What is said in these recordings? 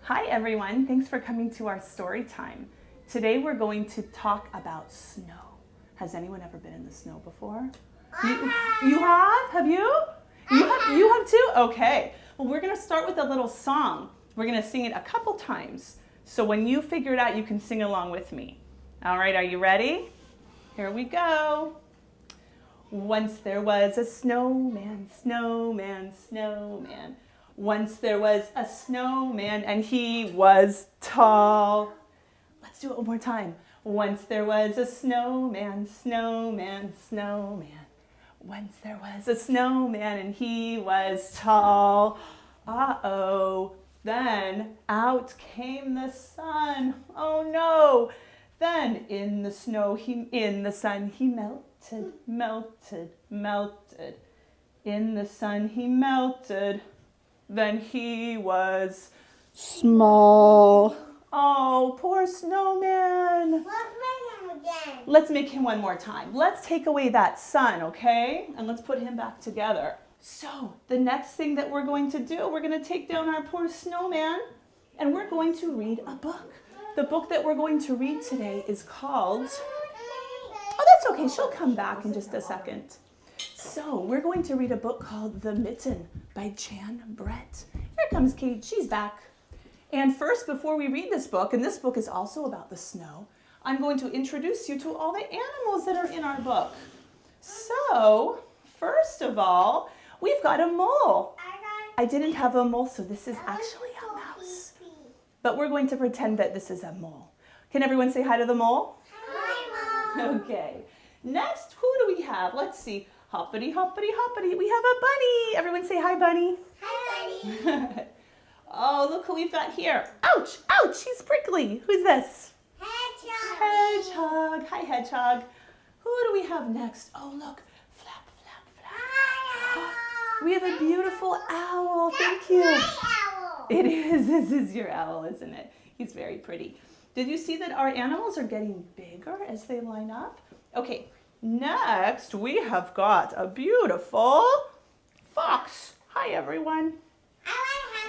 Hi everyone, thanks for coming to our story time. Today we're going to talk about snow. Has anyone ever been in the snow before? You have? Have you? You have too? Okay. Well, we're going to start with a little song. We're going to sing it a couple times. So when you figure it out, you can sing along with me. All right, are you ready? Here we go. Once there was a snowman, snowman, snowman. Once there was a snowman and he was tall. Let's do it one more time. Once there was a snowman, snowman, snowman. Once there was a snowman and he was tall. Uh-oh. Then out came the sun. Oh no. Then in the sun he melted, melted, melted. In the sun he melted. Then he was small. Oh, poor snowman. Let's make him again. Let's make him one more time. Let's take away that sun, okay? And let's put him back together. So the next thing that we're going to do, we're going to take down our poor snowman and we're going to read a book. The book that we're going to read today is called... Oh, that's okay. She'll come back in just a second. So we're going to read a book called The Mitten by Jan Brett. Here comes Kate. She's back. And first, before we read this book, and this book is also about the snow, I'm going to introduce you to all the animals that are in our book. So, first of all, we've got a mole. I didn't have a mole, so this is actually a mouse. But we're going to pretend that this is a mole. Can everyone say hi to the mole? Hi, Mom. Okay. Next, who do we have? Let's see. Hoppity, hoppity, hoppity. We have a bunny. Everyone say hi, bunny. Hi, Bunny. Oh, look who we've got here. Ouch, ouch, he's prickly. Who's this? Hedgehog. Hedgehog. Hi, Hedgehog. Who do we have next? Oh, look. Flap, flap, flap. Hi, Owl. We have a beautiful owl. Thank That's you. my owl. It is. This is your owl, isn't it? He's very pretty. Did you see that our animals are getting bigger as they line up? Okay, next we have got a beautiful fox. Hi, everyone. I like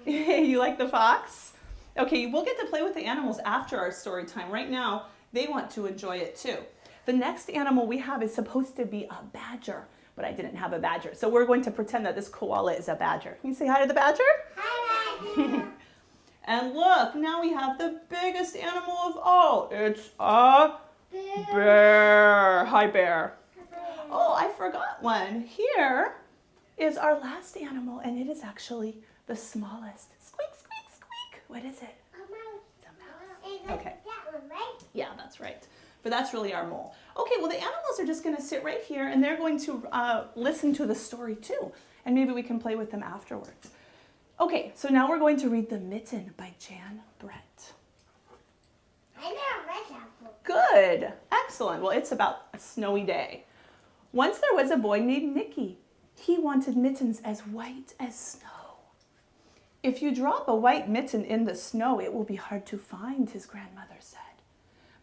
having it on. You like the fox? Okay, we'll get to play with the animals after our story time. Right now, they want to enjoy it too. The next animal we have is supposed to be a badger, but I didn't have a badger. So we're going to pretend that this koala is a badger. Can you say hi to the badger? Hi, Badger. And look, now we have the biggest animal of all. It's a bear. Hi, bear. Oh, I forgot one. Here is our last animal, and it is actually the smallest. Squeak, squeak, squeak. What is it? A mouse. It's a mouse. Okay. That one, right? Yeah, that's right. But that's really our mole. Okay, well, the animals are just going to sit right here, and they're going to listen to the story too. And maybe we can play with them afterwards. Okay, so now we're going to read The Mitten by Jan Brett. I never read that book. Good. Excellent. Well, it's about a snowy day. Once there was a boy named Nicky. He wanted mittens as white as snow. If you drop a white mitten in the snow, it will be hard to find, his grandmother said.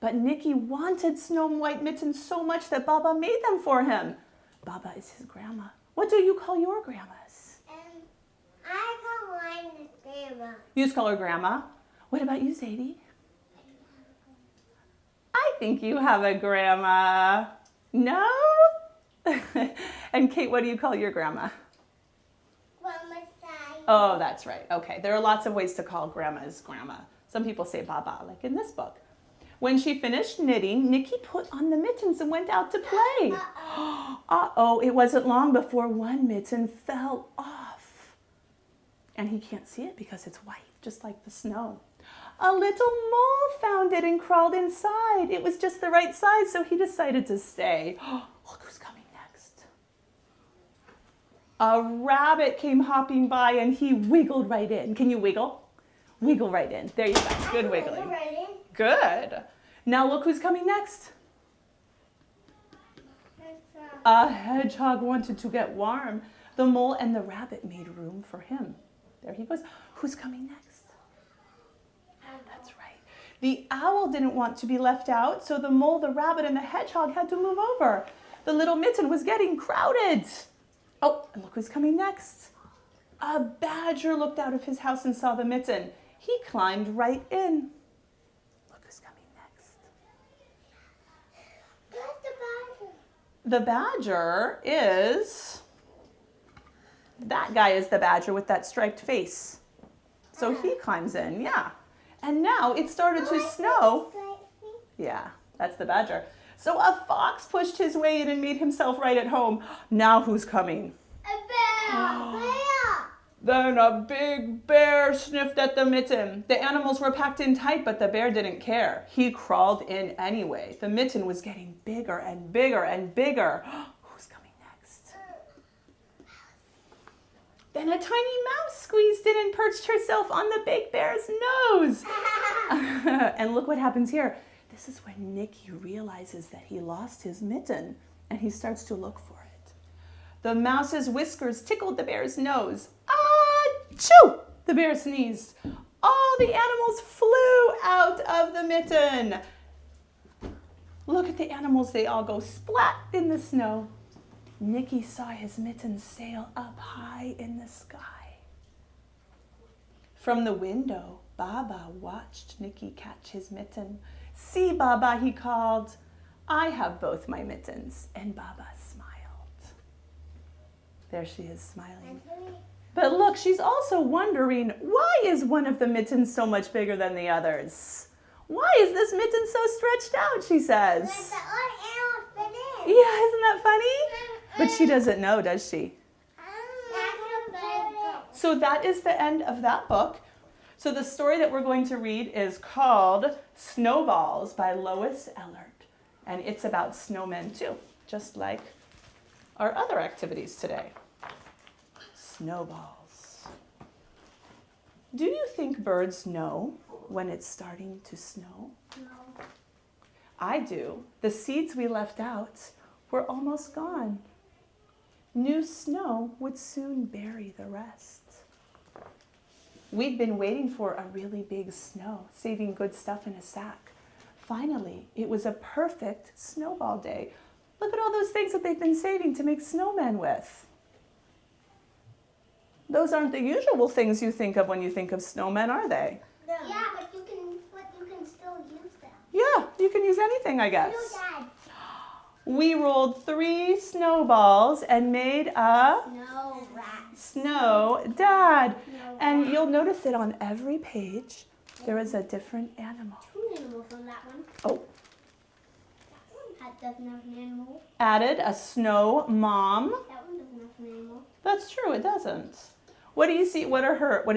But Nicky wanted snow white mittens so much that Baba made them for him. Baba is his grandma. What do you call your grandmas? I call mine Grandma. You just call her grandma. What about you, Zadie? I think you have a grandma. No? And Kate, what do you call your grandma? Grandma side. Oh, that's right. Okay, there are lots of ways to call grandma's grandma. Some people say Baba, like in this book. When she finished knitting, Nicky put on the mittens and went out to play. Uh-oh, it wasn't long before one mitten fell off. And he can't see it because it's white, just like the snow. A little mole found it and crawled inside. It was just the right size, so he decided to stay. Look who's coming next. A rabbit came hopping by and he wiggled right in. Can you wiggle? Wiggle right in. There you go. Good wiggling. Good. Now look who's coming next. A hedgehog wanted to get warm. The mole and the rabbit made room for him. There he goes. Who's coming next? That's right. The owl didn't want to be left out, so the mole, the rabbit, and the hedgehog had to move over. The little mitten was getting crowded. Oh, and look who's coming next. A badger looked out of his house and saw the mitten. He climbed right in. Look who's coming next. That's The badger is, that guy is the badger with that striped face. So he climbs in, yeah. And now it started to snow. Yeah, that's the badger. So a fox pushed his way in and made himself right at home. Now who's coming? A bear. Then a big bear sniffed at the mitten. The animals were packed in tight, but the bear didn't care. He crawled in anyway. The mitten was getting bigger and bigger and bigger. Who's coming next? Then a tiny mouse squeezed in and perched herself on the big bear's nose. And look what happens here. This is when Nicky realizes that he lost his mitten, and he starts to look for it. The mouse's whiskers tickled the bear's nose. Achoo! The bear sneezed. All the animals flew out of the mitten. Look at the animals. They all go splat in the snow. Nicky saw his mitten sail up high in the sky. From the window, Baba watched Nicky catch his mitten. See, Baba, he called. I have both my mittens. And Baba smiled. There she is smiling. But look, she's also wondering, why is one of the mittens so much bigger than the others? Why is this mitten so stretched out, she says. Let the other animals fit in. Yeah, isn't that funny? But she doesn't know, does she? So that is the end of that book. So the story that we're going to read is called Snowballs by Lois Ehlert. And it's about snowmen too, just like our other activities today. Snowballs. Do you think birds know when it's starting to snow? No. I do. The seeds we left out were almost gone. New snow would soon bury the rest. We'd been waiting for a really big snow, saving good stuff in a sack. Finally, it was a perfect snowball day. Look at all those things that they've been saving to make snowmen with. Those aren't the usual things you think of when you think of snowmen, are they? No. Yeah, but you can still use them. Yeah, you can use anything, I guess. No, Dad. We rolled 3 snowballs and made a No, rat. snow dad. No. And you'll notice that on every page, there is a different animal. 2 animals on that one. Oh, That doesn't have an animal. added a snow mom. That one doesn't have an animal. That's true, it doesn't. What do you see? What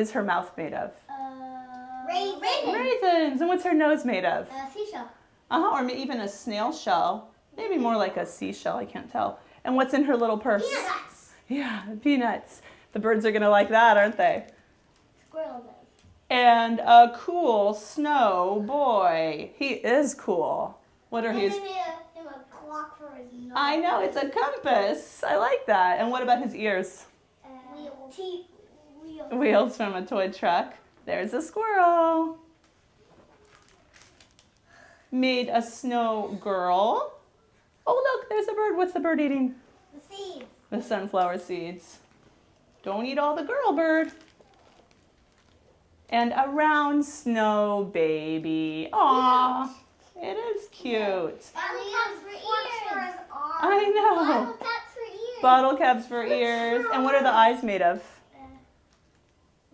is her mouth made of? Raisins. Raisins. And what's her nose made of? Seashell. Or even a snail shell. Maybe more like a seashell, I can't tell. And what's in her little purse? Peanuts. Yeah, peanuts. The birds are gonna like that, aren't they? Squirrel does. And a cool snow boy. He is cool. What are And his? they made him a clock for his nose. I know, it's a compass. I like that. And what about his ears? Wheels. Wheels from a toy truck. There's a squirrel. Made a snow girl. Oh, look, there's a bird. What's the bird eating? The seeds. The sunflower seeds. Don't eat all the girl, bird. And a round snow baby. Aw, it is cute. Bottle caps for ears. I know. Bottle caps for ears. Bottle caps for ears. And what are the eyes made of?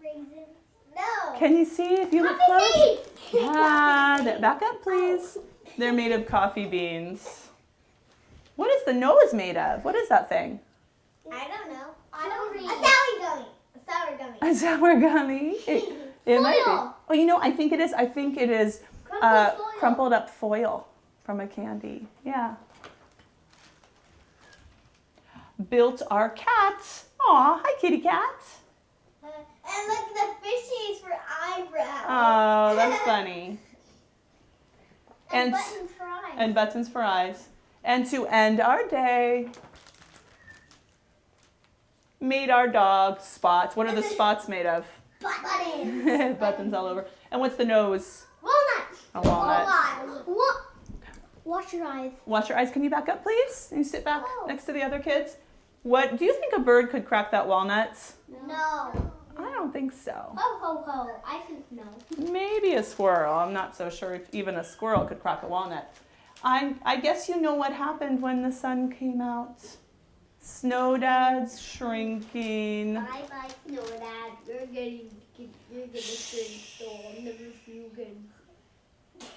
Raisins. No. Can you see if you look Coffee close? beans. Yeah, back up, please. They're made of coffee beans. What is the nose made of? What is that thing? I don't know. I don't read. A sour gummy. A sour gummy. A sour gummy. It might be. Foil. Oh, you know, I think it is. I think it is Crumpled foil. crumpled up foil from a candy. Yeah. Built our cat. Aw, hi, kitty cat. And look, the fishies for eyebrows. Oh, that's funny. And And- buttons for eyes. And buttons for eyes. And to end our day, made our dog Spots. What are the spots made of? Buttons. Buttons all over. And what's the nose? Walnut. A walnut. What? Wash your eyes. Wash your eyes. Can you back up, please? And you sit back Oh. next to the other kids. What do you think a bird could crack that walnut? No. I don't think so. Ho, ho, ho. I think no. Maybe a squirrel. I'm not so sure if even a squirrel could crack a walnut. I guess you know what happened when the sun came out. Snow Dad's shrinking. Bye-bye, Snow Dad. You're gonna shrink, so I'll never see you again.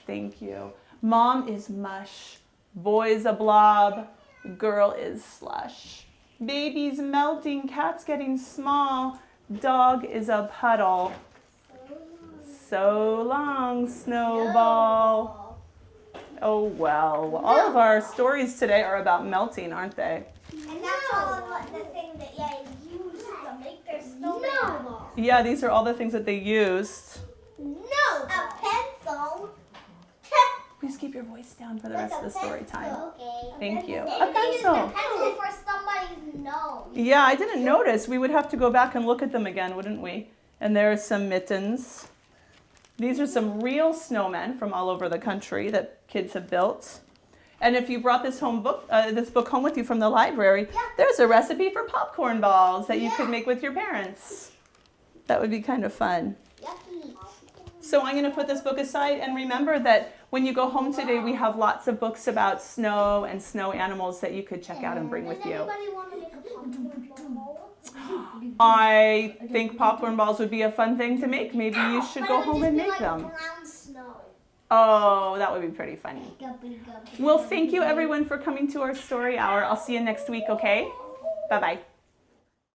Thank you. Mom is mush. Boy's a blob. Girl is slush. Baby's melting. Cat's getting small. Dog is a puddle. So long, Snowball. Oh well. All of our stories today are about melting, aren't they? And that's all the thing that you used to make their snowman. No. Yeah, these are all the things that they used. No. A pencil. Please keep your voice down for the rest of the story time. Okay. Thank you. Maybe A they used a pencil. pencil for somebody's nose. Yeah, I didn't notice. We would have to go back and look at them again, wouldn't we? And there are some mittens. These are some real snowmen from all over the country that kids have built. And if you brought this book home with you from the library, there's a recipe for popcorn balls that you could make with your parents. That would be kind of fun. Yucky. So I'm going to put this book aside, and remember that when you go home today, we have lots of books about snow and snow animals that you could check out and bring with you. Does anybody want to make a popcorn ball? I think popcorn balls would be a fun thing to make. Maybe you should go home and make them. Brown snow. Oh, that would be pretty funny. Well, thank you everyone for coming to our story hour. I'll see you next week, okay? Bye-bye.